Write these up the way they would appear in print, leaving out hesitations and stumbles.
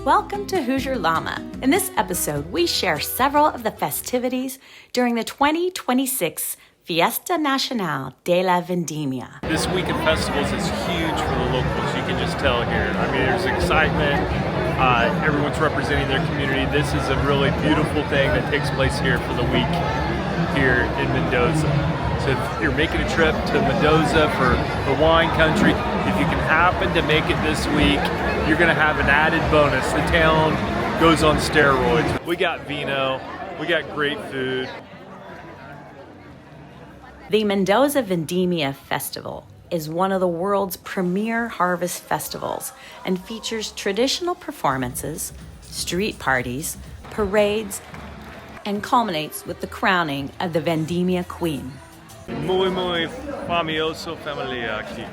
Welcome to Hoosier Llama. In this episode, we share several of the festivities during the 2026 Fiesta Nacional de la Vendimia. This week of festivals is huge for the locals, you can just tell here. I mean, there's excitement, everyone's representing their community. This is a really beautiful thing that takes place here for the week here in Mendoza. So if you're making a trip to Mendoza for the wine country, if you can happen to make it this week, you're gonna have an added bonus. The town goes on steroids. We got vino, we got great food. The Mendoza Vendimia Festival is one of the world's premier harvest festivals and features traditional performances, street parties, parades, and culminates with the crowning of the Vendimia Queen. Muy famoso familia aquí.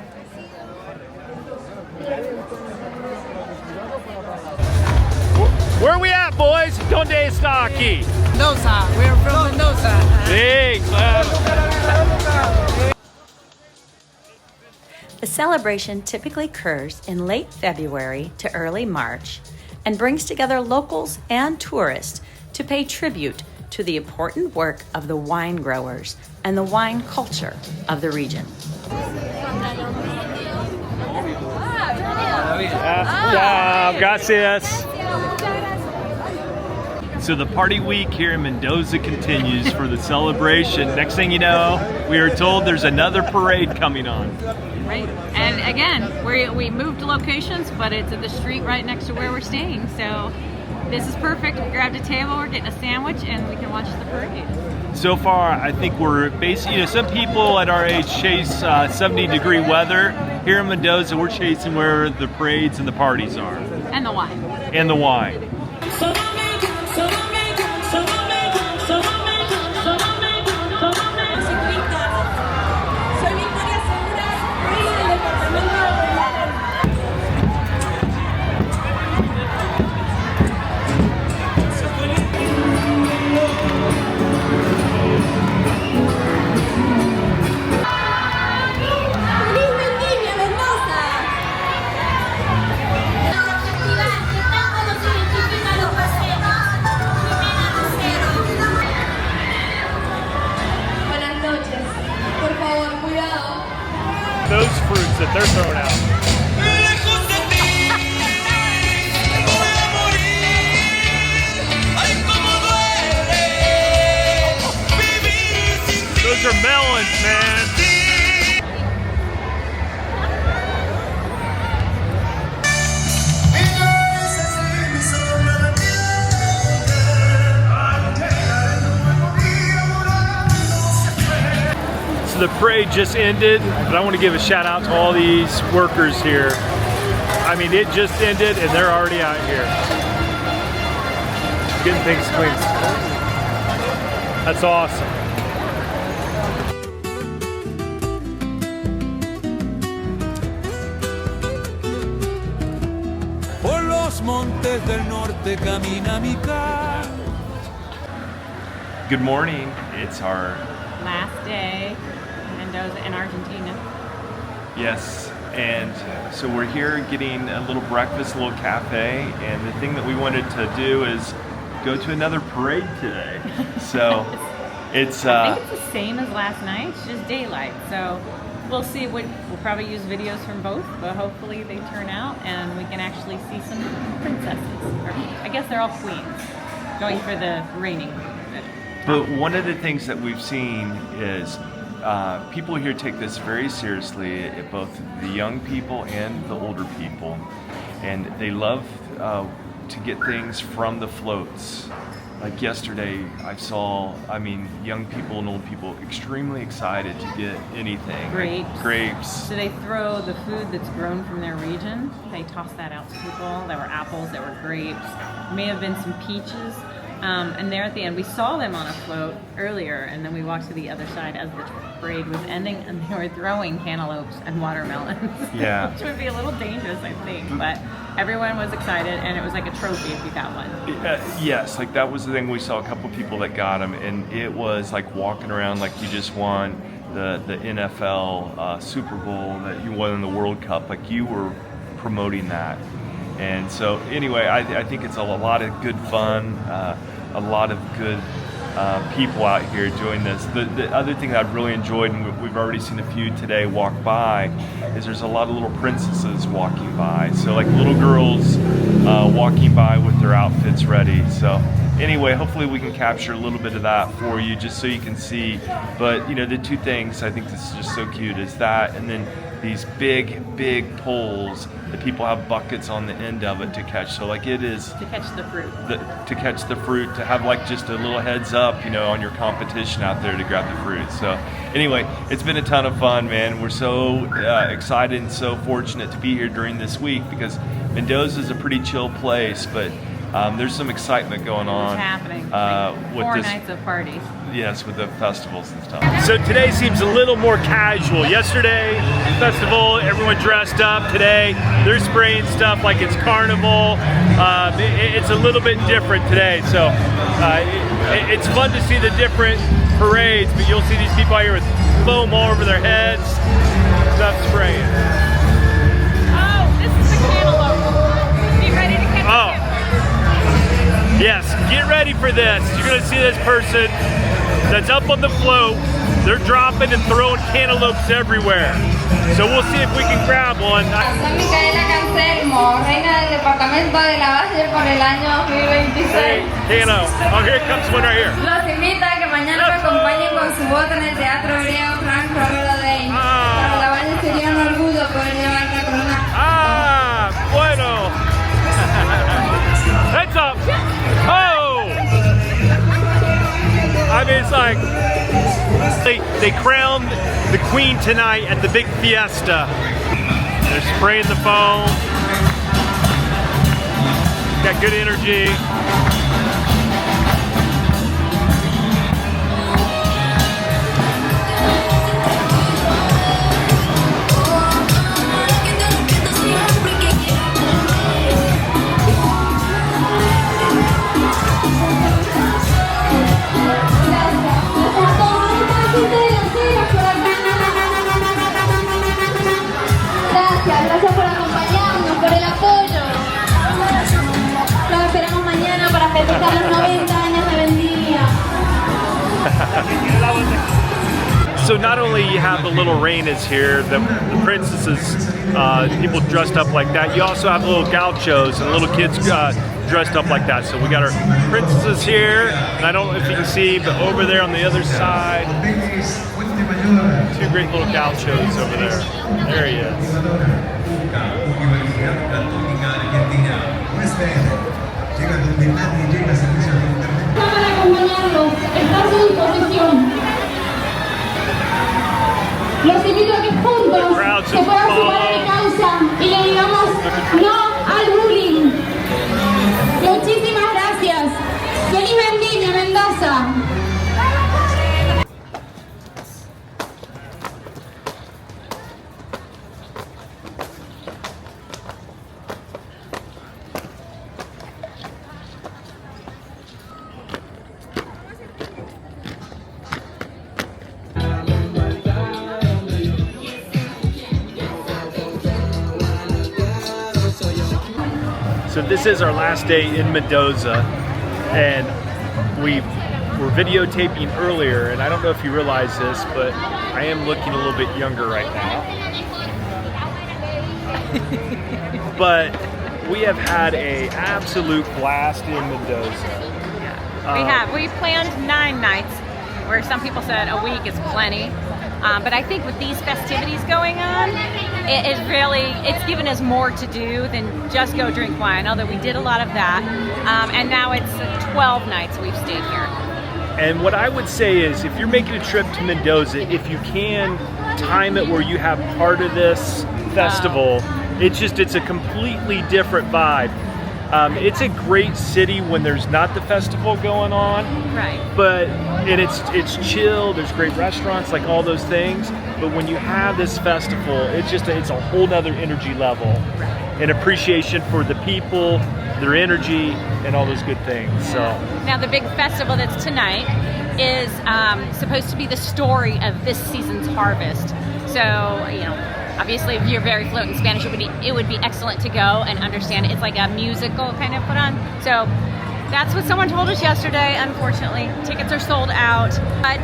Where are we at, boys? Donde está aquí? Mendoza. We're from Mendoza. Hey, The celebration typically occurs in late February to early March and brings together locals and tourists to pay tribute to the important work of the wine growers and the wine culture of the region. Gracias. So the party week here in Mendoza continues for the celebration. Next thing you know, we are told there's another parade coming on. Right, and again, we moved locations, but it's at the street right next to where we're staying. So this is perfect. We grabbed a table, we're getting a sandwich, and we can watch the parade. So far, I think we're basically, some people at our age chase 70-degree weather. Here in Mendoza, we're chasing where the parades and the parties are. And the wine. And the wine. Those fruits that they're throwing out. Those are melons, man. The parade just ended, but I want to give a shout out to all these workers here. I mean, it just ended and they're already out here getting things clean. That's awesome. Por los montes del norte camina mi carro. Good morning. It's our Last day in Mendoza in Argentina. Yes, and so we're here getting a little breakfast, a little cafe, and the thing that we wanted to do is go to another parade today. So it's I think it's the same as last night, it's just daylight. So we'll see. We'll probably use videos from both, but hopefully they turn out and we can actually see some princesses. Or I guess they're all queens going for the reigning. But one of the things that we've seen is people here take this very seriously, both the young people and the older people, and they love to get things from the floats. Like yesterday, I saw, young people and old people extremely excited to get anything. Grapes. So they throw the food that's grown from their region, they toss that out to people. There were apples, there were grapes, may have been some peaches. And there at the end, we saw them on a float earlier, and then we walked to the other side as the parade was ending, and they were throwing cantaloupes and watermelons. Yeah. Which would be a little dangerous, I think, but everyone was excited, and it was like a trophy if you got one. Yes, like that was the thing. We saw a couple people that got them, and it was like walking around like you just won the NFL Super Bowl, that you won in the World Cup, like you were promoting that. And so anyway, I think it's a lot of good fun, a lot of good people out here doing this. The other thing that I've really enjoyed, and we've already seen a few today walk by, is there's a lot of little princesses walking by. So like little girls walking by with their outfits ready. So anyway, hopefully we can capture a little bit of that for you just so you can see. But you know, the two things I think this is just so cute is that, and then these big poles that people have buckets on the end of it to catch. So like it is To catch the fruit. to catch the fruit, to have like just a little heads up, you know, on your competition out there to grab the fruit. So anyway, it's been a ton of fun, man. We're so excited and so fortunate to be here during this week because Mendoza is a pretty chill place, but there's some excitement going on. It's happening. With 4 this, nights of parties. yes, with the festivals and stuff. So today seems a little more casual. Yesterday, festival, everyone dressed up. Today, they're spraying stuff like it's carnival. It's a little bit different today. So it's fun to see the different parades, but you'll see these people out here with foam all over their heads, stuff spraying. Oh, this is the cantaloupe. Be ready to catch Oh. Yes, get ready for this. You're gonna see this person that's up on the float. They're dropping and throwing cantaloupes everywhere. So we'll see if we can grab one. Soy Micaela Cancelmo, reina del departamento de la Valle por el año 2026. Cano. Oh, here comes one right here. Los invito a que mañana me acompañen con su bote en el Teatro Griego Frank Roberto Day. Para la Valle sería un orgullo poder llevar la corona. Ah, bueno. Heads up. Oh! I mean, it's like they crowned the queen tonight at the big fiesta. They're spraying the foam. Got good energy. Gracias por acompañarnos, por el apoyo. Los esperamos mañana para festejar los 90 años de Vendimia. So not only you have the little reinas here, the princesses, people dressed up like that, you also have little gauchos and little kids dressed up like that. So we got our princesses here, and I don't know if you can see, but over there on the other side, two great little gauchos over there. There he is. Para acompañarnos, está a su disposición. Los invito a que juntos se puedan sumar a mi causa y le digamos no al bullying. Muchísimas gracias. Feliz Vendimia, Mendoza. So this is our last day in Mendoza, and we were videotaping earlier, and I don't know if you realize this, but I am looking a little bit younger right now. But we have had an absolute blast in Mendoza. We planned 9 nights, where some people said a week is plenty. But I think with these festivities going on, it's given us more to do than just go drink wine, although we did a lot of that. And now it's 12 nights we've stayed here. And what I would say is, if you're making a trip to Mendoza, if you can time it where you have part of this festival, it's a completely different vibe. It's a great city when there's not the festival going on. Right. And it's chill, there's great restaurants, like all those things. But when you have this festival, it's a whole nother energy level. Right. And appreciation for the people, their energy, and all those good things. So now the big festival that's tonight is supposed to be the story of this season's harvest. So, Obviously, if you're very fluent in Spanish, it would be excellent to go and understand. It's like a musical kind of put on. So that's what someone told us yesterday. Unfortunately, tickets are sold out. But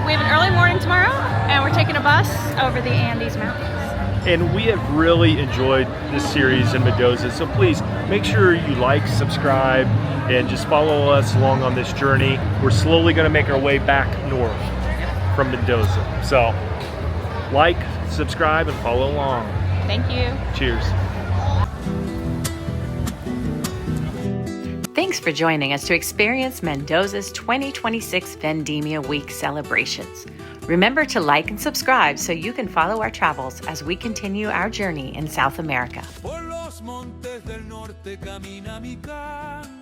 we have an early morning tomorrow, and we're taking a bus over the Andes Mountains. And we have really enjoyed this series in Mendoza, so please make sure you like, subscribe, and just follow us along on this journey. We're slowly going to make our way back north from Mendoza. So like, subscribe, and follow along. Thank you. Cheers. Thanks for joining us to experience Mendoza's 2026 Vendimia Week celebrations. Remember to like and subscribe so you can follow our travels as we continue our journey in South America. Por los montes del norte camina mi canto.